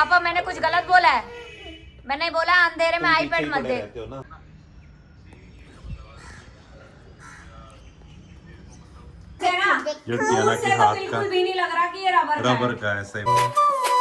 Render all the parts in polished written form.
पापा मैंने कुछ गलत बोला है? मैंने बोला अंधेरे में आईपैड मत दे। ये टियाना के हाथ का बिल्कुल भी नहीं लग रहा कि ये रबर का है सही।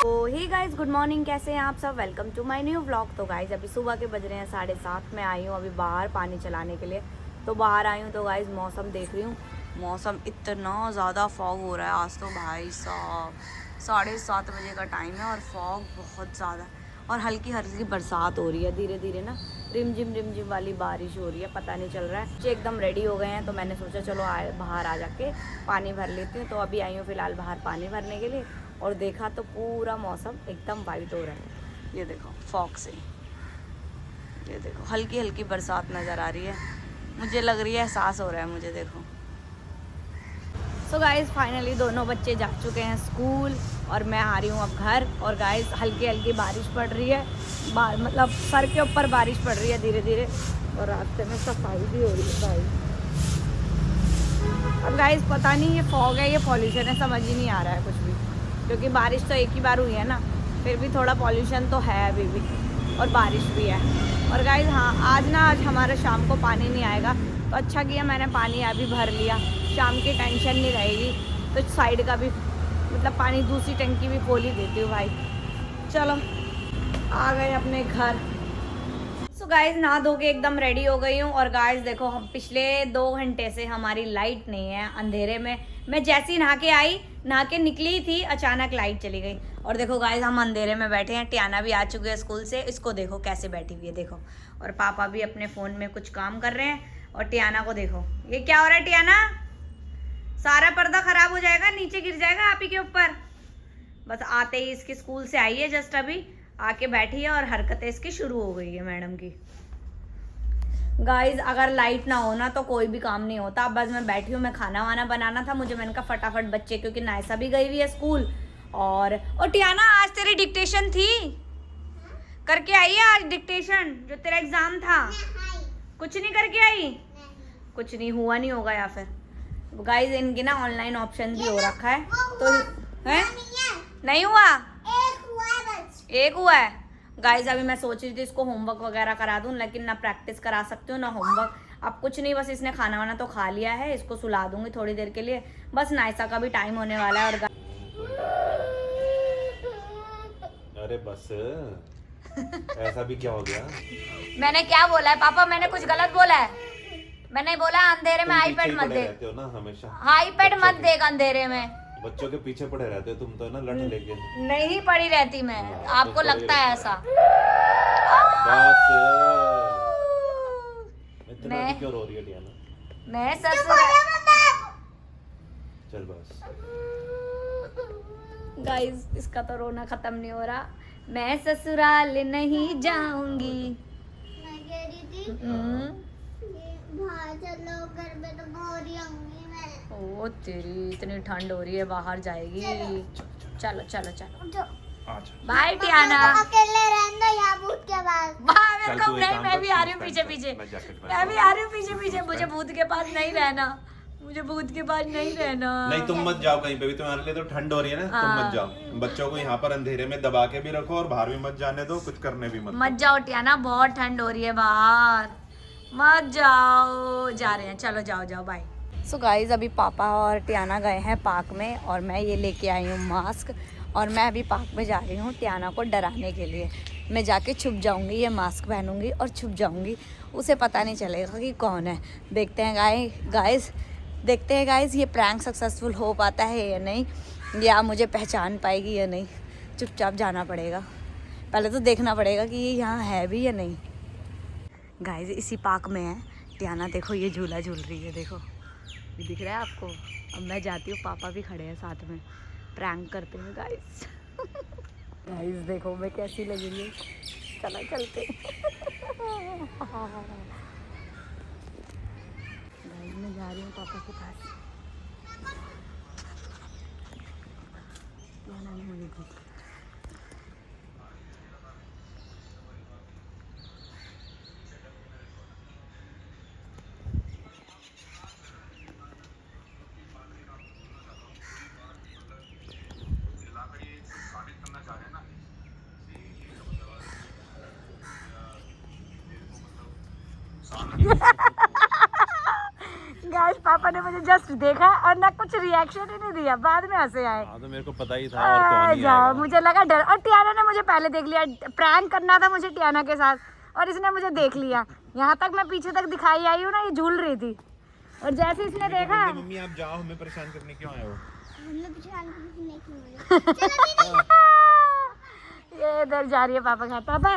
तो हे गाइज गुड मॉर्निंग, कैसे हैं आप सब। Welcome to my new vlog. तो गाइज अभी सुबह के बज रहे हैं 7:30। मैं आई हूँ अभी बाहर पानी चलाने के लिए। तो बाहर आई हूँ तो गाइज मौसम देख रही हूँ। मौसम इतना ज़्यादा फॉग हो रहा है आज तो भाई साहब। 7:30 बजे का टाइम है और फॉग बहुत ज़्यादा है और हल्की हल्की बरसात हो रही है धीरे धीरे ना। रिमझिम वाली बारिश हो रही है, पता नहीं चल रहा है। बच्चे एकदम रेडी हो गए हैं तो मैंने सोचा चलो बाहर आ जाके पानी भर लेती हूँ। तो अभी आई हूँ फ़िलहाल बाहर पानी भरने के लिए और देखा तो पूरा मौसम एकदम वाइट हो रहा है। ये देखो फॉग से, ये देखो हल्की हल्की बरसात नज़र आ रही है। मुझे लग रही है, एहसास हो रहा है मुझे। देखो सो गाइज़ फाइनली दोनों बच्चे जा चुके हैं स्कूल और मैं आ रही हूँ अब घर। और गाइज़ हल्की हल्की बारिश पड़ रही है, मतलब सर के ऊपर बारिश पड़ रही है धीरे धीरे। और रास्ते में सफाई भी हो रही है भाई। अब गाइज़ पता नहीं ये फॉग है ये पॉल्यूशन है, समझ ही नहीं आ रहा है कुछ भी, क्योंकि बारिश तो एक ही बार हुई है ना। फिर भी थोड़ा पॉल्यूशन तो है अभी भी और बारिश भी है। और गाइज़ हाँ, आज हमारा शाम को पानी नहीं आएगा तो अच्छा किया मैंने पानी अभी भर लिया। शाम की टेंशन नहीं रहेगी। तो साइड का भी मतलब पानी दूसरी टंकी भी खोल ही देती हूँ भाई। चलो आ गए अपने घर। सो गाइज नहा धो के एकदम रेडी हो गई हूँ। और गाइज देखो हम पिछले 2 घंटे से हमारी लाइट नहीं है, अंधेरे में। मैं जैसी नहा के निकली थी अचानक लाइट चली गई। और देखो गाइज हम अंधेरे में बैठे हैं। टियाना भी आ चुकी है स्कूल से, इसको देखो कैसे बैठी हुई है देखो। और पापा भी अपने फ़ोन में कुछ काम कर रहे हैं। और टियाना को देखो, ये क्या हो रहा है टियाना? सारा पर्दा खराब हो जाएगा, नीचे गिर जाएगा आप ही के ऊपर। बस आते ही इसकी स्कूल से आई है, जस्ट अभी आके बैठी है और हरकतें इसकी शुरू हो गई है मैडम की। गाइज अगर लाइट ना हो ना तो कोई भी काम नहीं होता। अब बस मैं बैठी हूँ, मैं खाना वाना बनाना था मुझे। मैंने कहा फटाफट बच्चे, क्योंकि नायसा भी गई हुई है स्कूल। और टियाना आज तेरी डिक्टेशन थी, करके आई है आज डिक्टेशन जो तेरा एग्जाम था? कुछ नहीं करके आई? कुछ नहीं हुआ नहीं होगा या फिर। गाइज इनकी ना ऑनलाइन ऑप्शन भी हो रखा है तो है नहीं हुआ, एक हुआ है। गाइज अभी मैं सोच रही थी इसको होमवर्क वगैरह करा दूं, लेकिन ना प्रैक्टिस करा सकती हूँ ना होमवर्क। अब कुछ नहीं, बस इसने खाना वाना तो खा लिया है, इसको सुला दूंगी थोड़ी देर के लिए। बस नायसा का भी टाइम होने वाला है। और अरे बस ऐसा भी क्या हो गया? मैंने क्या बोला है पापा? मैंने कुछ गलत बोला है? मैंने बोला अंधेरे में आईपैड मत दे। रहते हो ना हमेशा, आईपैड मत देगा अंधेरे में। बच्चों के पीछे पड़े रहते हो तुम तो ना, लट लेके। नहीं पड़ी रहती मैं, आपको लगता है ऐसा? बस इतना भी क्यों रो रही है टियाना? मैं ससुराल। चल बस गाइस इसका तो रोना खत्म नहीं हो रहा। मैं ससुराल नहीं जाऊंगी। चलो घर में तो बोर ही होंगी मैं। ओ तेरी, इतनी ठंड हो रही है बाहर जाएगी। चलो चलो चलो बाय टियाना। अकेले रहना यहाँ भूत के पास। मेरे को नहीं, मैं भी आ रही हूँ पीछे पीछे। मैं भी आ रही हूँ पीछे पीछे। मुझे भूत के पास नहीं रहना, मुझे भूत के पास नहीं रहना। नहीं तुम मत जाओ कहीं पे भी, तुम्हारे लिए तो ठंड हो रही है ना। तुम मत जाओ, बच्चों को यहाँ पर अंधेरे में दबा के भी रखो और बाहर भी मत जाने दो, कुछ करने भी मत जाओ टियाना, बहुत ठंड हो रही है बाहर, मत जाओ। जा रहे हैं, चलो जाओ जाओ बाय। सो गाइज अभी पापा और टियाना गए हैं पार्क में और मैं ये लेके आई हूँ मास्क। और मैं अभी पार्क में जा रही हूँ टियाना को डराने के लिए। मैं जाके छुप जाऊँगी, ये मास्क पहनूंगी और छुप जाऊँगी, उसे पता नहीं चलेगा कि कौन है। देखते हैं गाइस ये प्रैंक सक्सेसफुल हो पाता है या नहीं, या मुझे पहचान पाएगी या नहीं। चुपचाप जाना पड़ेगा, पहले तो देखना पड़ेगा कि ये यहाँ है भी या नहीं। गाइस इसी पार्क में है टियाना, देखो ये झूला झूल रही है, देखो ये दिख रहा है आपको। अब मैं जाती हूँ, पापा भी खड़े हैं साथ में, प्रैंक करते हैं गाइस। गाइस देखो मैं कैसी लगी है, चलो चलते। गाइस मैं जा रही हूँ पापा के पास। टियाना नहीं मिलेगी। गाइस पापा ने मुझे जस्ट देखा और ना कुछ रिएक्शन ही नहीं दिया, बाद में हंसे आए। हाँ तो मेरे को पता ही था और कौन ही जाओ, आएगा। मुझे लगा डर। और टियाना ने मुझे पहले देख लिया, प्रैंक करना था मुझे टियाना के साथ और इसने मुझे देख लिया। यहाँ तक मैं पीछे तक दिखाई आई हूँ ना, ये झूल रही थी और जैसे इसने देखा। मम्मी आप जाओ, हमें परेशान करने क्यों आए हो? ये इधर जा रही है पापा का। पापा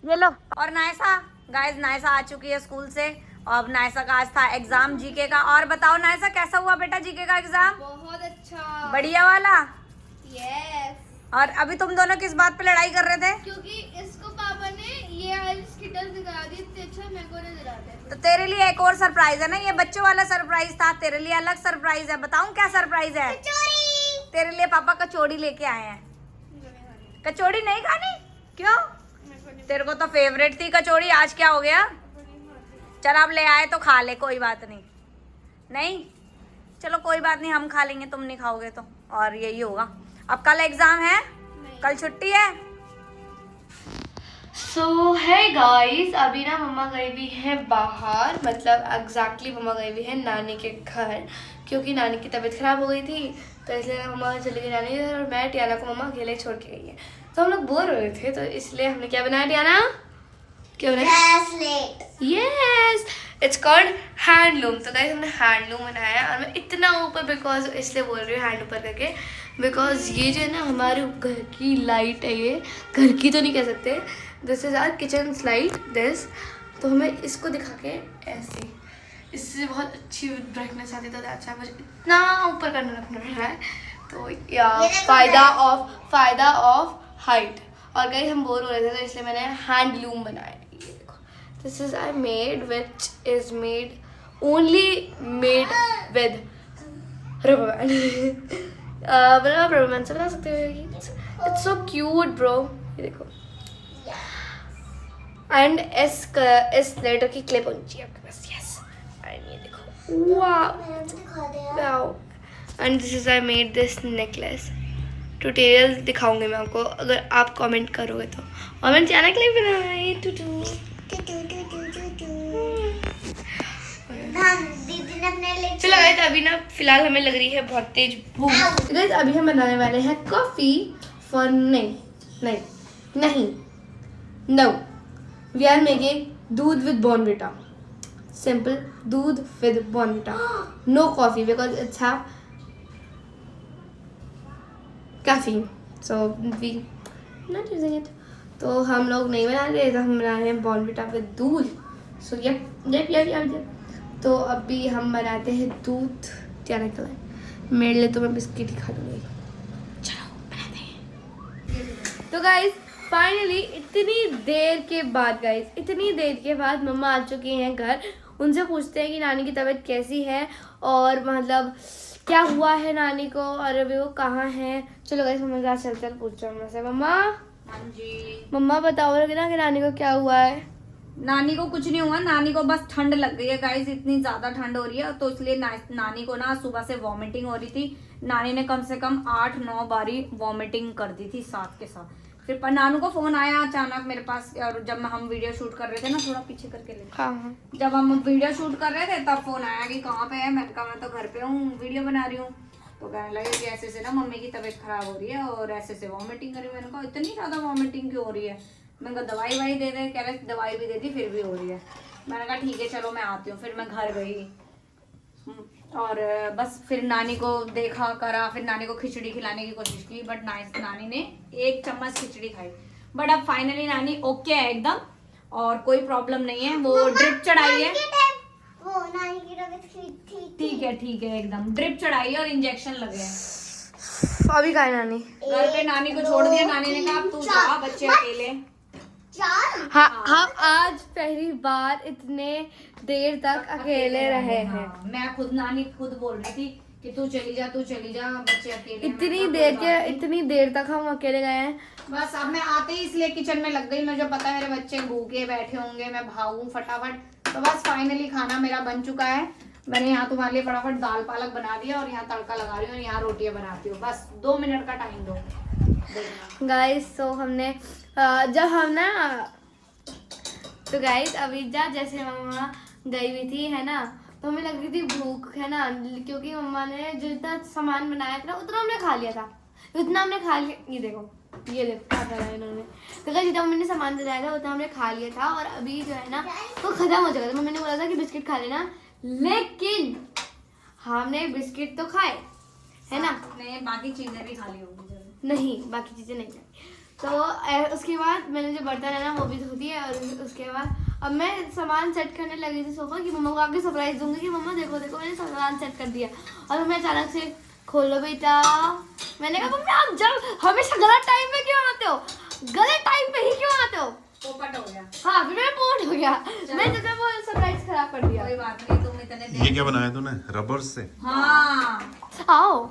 ये लो। और नायसा, गाइस नायसा आ चुकी है स्कूल से। अब नायसा का आज था एग्जाम जीके का। और बताओ नायसा कैसा हुआ बेटा जीके का एग्जाम? बहुत अच्छा। बढ़िया वाला। यस। और अभी तुम दोनों किस बात पे लड़ाई कर रहे थे? क्योंकि इसको पापा ने ये वाली स्किटल दिखा दी, इतने अच्छा मेरे को नहीं दिखाते। तो तेरे लिए एक और सरप्राइज है ना, ये बच्चों वाला सरप्राइज था, तेरे लिए अलग सरप्राइज है। बताऊं क्या सरप्राइज है? कचौड़ी। तेरे लिए पापा कचौड़ी लेके आए हैं। कचौड़ी नहीं खानी? क्यों? तेरे को तो फेवरेट थी कचौड़ी, आज क्या हो गया? चल अब ले आए तो खा ले, कोई बात नहीं। नहीं चलो कोई बात नहीं, हम खा लेंगे, तुम नहीं खाओगे तो। और यही होगा। अब कल एग्जाम है, कल छुट्टी है। सो है गाइस, अभी ना मम्मा गई हुई है बाहर, मतलब एग्जैक्टली मम्मा गई हुई है नानी के घर, क्योंकि नानी की तबीयत खराब हो गई थी तो इसलिए मम्मा चली गई नानी के घर और मैं टियाना को मम्मा अकेले छोड़ के गई है। तो हम लोग बोर हो रहे थे तो इसलिए हमने क्या बनाया टियाना? क्या बनाया? Bracelet. Yes, it's called handloom. तो गाइस हमने हैंडलूम बनाया और मैं इतना ऊपर बिकॉज इसलिए बोल रही हूँ हैंड ऊपर करके, बिकॉज ये जो है ना हमारे घर की लाइट है, ये घर की तो नहीं कह सकते, this is our kitchen light this. तो हमें इसको दिखा के ऐसे, इससे बहुत अच्छी ब्राइटनेस आती है, तो अच्छा मुझे इतना ऊपर करना रखना है। तो या फायदा ऑफ हाइट। और गाइस हम बोर हो रहे थे तो इसलिए मैंने हैंडलूम बनाया। ये देखो, this is I made which is made only made with rubber band. Rubber band से बना सकते हो, इट्स सो क्यूट ब्रो। ये देखो, एंड इस लेटर की क्लिप होनी चाहिए आपके पास। यस, एंड ये देखो, wow. And this is I made this necklace. Tutorial दिखाऊंगी मैं आपको अगर आप कमेंट करोगे तो। और मैंने चैनल के लिए बनाया टूटू। दीदी ने अपने लिए चलो गाइस, अभी ना फिलहाल हमें लग रही है बहुत तेज भूख। गाइस अभी हम बनाने वाले हैं कॉफी फॉर नहीं नो, वी आर मेकिंग दूध विद बॉर्नविटा। सिंपल दूध with Bournvita, no coffee because it's have caffeine, so we not using it. तो हम लोग नहीं बना रहे, तो हम बना रहे हैं बॉर्नविटा विद दूध। So yup. तो अभी हम बनाते हैं दूध टियाना के लिए। मेरे लिए तो मैं बिस्किट ही खा लूँगी। चलो बनाते हैं। तो गाइस फाइनली इतनी देर के बाद मम्मा आ चुकी हैं घर। उनसे पूछते हैं कि नानी की तबीयत कैसी है और मतलब क्या हुआ है नानी को और अभी वो कहाँ है। चलो गाइस मम्मा के साथ चलते हैं, पूछते हैं मम्मा से। मम्मा, हाँ जी। मम्मा बताओ ना कि नानी को क्या हुआ है? नानी को कुछ नहीं हुआ, नानी को बस ठंड लग गई है गाइस, इतनी ज्यादा ठंड हो रही है तो इसलिए नानी को ना सुबह से वॉमिटिंग हो रही थी। नानी ने कम से कम 8-9 बारी वॉमिटिंग कर दी थी साथ के साथ। फिर पर नानू को फोन आया अचानक मेरे पास, और जब हम वीडियो शूट कर रहे थे ना, थोड़ा पीछे करके ले, हाँ। जब हम वीडियो शूट कर रहे थे तब फोन आया कि कहाँ पे है। मैंने कहा मैं तो घर पे हूँ, वीडियो बना रही हूँ। तो कहने लगे कि ऐसे से ना मम्मी की तबीयत खराब हो रही है और ऐसे से वॉमिटिंग करी। मैंने कहा इतनी ज्यादा वॉमिटिंग क्यों हो रही है? मैंने कहा दवाई वाई दे दे। कह रहे दवाई भी दे दी फिर भी हो रही है। मैंने कहा ठीक है चलो मैं आती हूँ। फिर मैं घर गई और बस फिर नानी को देखा करा, फिर नानी को खिचड़ी खिलाने की कोशिश की, बट नानी ने 1 चम्मच खिचड़ी खाई। बट अब फाइनली नानी ओके है एकदम और कोई प्रॉब्लम नहीं है। वो ड्रिप चढ़ाई है, वो नानी की तबीयत ठीक है एकदम। ड्रिप चढ़ाई है और इंजेक्शन लगे हैं। अभी कहा है नानी? घर पे नानी को छोड़ दिया। नानी ने कहा तू जा, बच्चे अकेले। 4। हाँ, हम आज पहली बार इतने देर तक अकेले रहे हैं। हाँ, मैं खुद नानी खुद बोल रही थी कि तू चली जा बच्चे अकेले। इतनी देर तक हम अकेले गए हैं। बस अब मैं आते ही इसलिए किचन में लग गई। मुझे पता है मेरे बच्चे भूखे बैठे होंगे, मैं भागूं फटाफट। तो बस फाइनली खाना मेरा बन चुका है। मैंने यहाँ तुम्हारे लिए फटाफट दाल पालक बना दिया और यहाँ तड़का लगा रही हूँ और यहाँ रोटियां बनाती हूँ। बस 2 मिनट का टाइम दो। गाइस तो हमने जब हम ना तो गाइस अभी जैसे मम्मा गई हुई थी है ना, तो हमें लग रही थी भूख है ना, क्योंकि मम्मा ने जो इतना सामान बनाया था उतना हमने खा लिया था, उतना हमने खा लिया। ये देखो क्या करा है इन्होंने, तो जितना मम्मी ने सामान बनाया था उतना हमने खा लिया था, और अभी जो है ना वो खत्म हो जाएगा। तो मम्मी ने बोला था कि बिस्किट खा लेना, लेकिन हमने बिस्किट तो खाए है ना, नहीं बाकी चीजें भी खाली होगी। नहीं बाकी चीजें नहीं खाई। तो उसके बाद मैंने जो बर्तन है ना वो भी धो दिया, और उसके बाद अब मैं सामान सेट करने लगी थी सोफा, कि मम्मा को आके सरप्राइज दूंगी कि मम्मा देखो देखो मैंने सामान सेट कर दिया, और मैं अचानक से खोलो बेटा, मैंने कहा मम्मी आप जब हमेशा गलत टाइम पे क्यों आते हो, गलत टाइम पे ही क्यों आते हो। पोपट हो गया। हाँ फिर मेरा पोट हो गया, मैं जब वो सरप्राइज खराब कर दिया। कोई बात नहीं, तुम इतने ये क्या बनाया तूने रबर से? हाँ आओ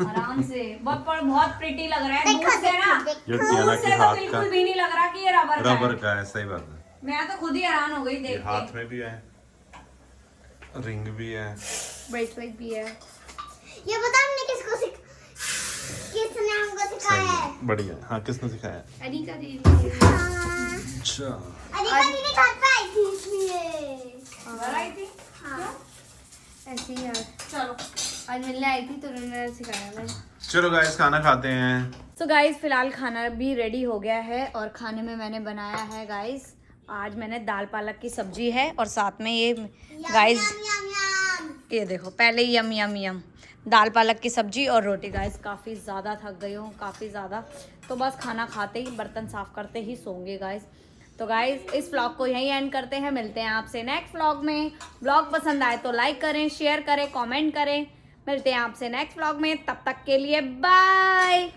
आराम से, बहुत प्रिटी लग रहा है दूर से ना, ये दूर टियाना से के तो हाथ बिल्कुल का भी नहीं लग रहा कि ये रबर का है। सही बात है, है। मैं तो खुद ही हैरान हो गई ये देख हाथ के। में भी है, रिंग भी है, ब्रेसलेट भी है। ये बता हमने किसने हमको सही सिखाया है? है, बढ़िया। हाँ किसने सिखाया? अनिका दीदी। हाँ। अच्छा, अनिका दीदी घर पे आई थी इसलिए। घर आई थी? हाँ। ऐसे ही यार, चलो आज मिलने आई थी तो उन्होंने सिखाया मैं। चलो गाइस खाना खाते हैं। तो गाइस फिलहाल खाना भी रेडी हो गया है, और खाने में मैंने बनाया है गाइस, आज मैंने दाल पालक की सब्जी है, और साथ में ये गाइस यम यम। ये देखो, पहले यम यम यम दाल पालक की सब्जी और रोटी। गाइस काफ़ी ज़्यादा थक गई हूँ, काफ़ी ज़्यादा, तो बस खाना खाते ही बर्तन साफ करते ही सोंगे गाइस। तो गाइस इस व्लॉग को यहीं एंड करते हैं, मिलते हैं आपसे नेक्स्ट व्लॉग में। व्लॉग पसंद आए तो लाइक करें, शेयर करें, कमेंट करें। मिलते हैं आपसे नेक्स्ट व्लॉग में, तब तक के लिए बाय।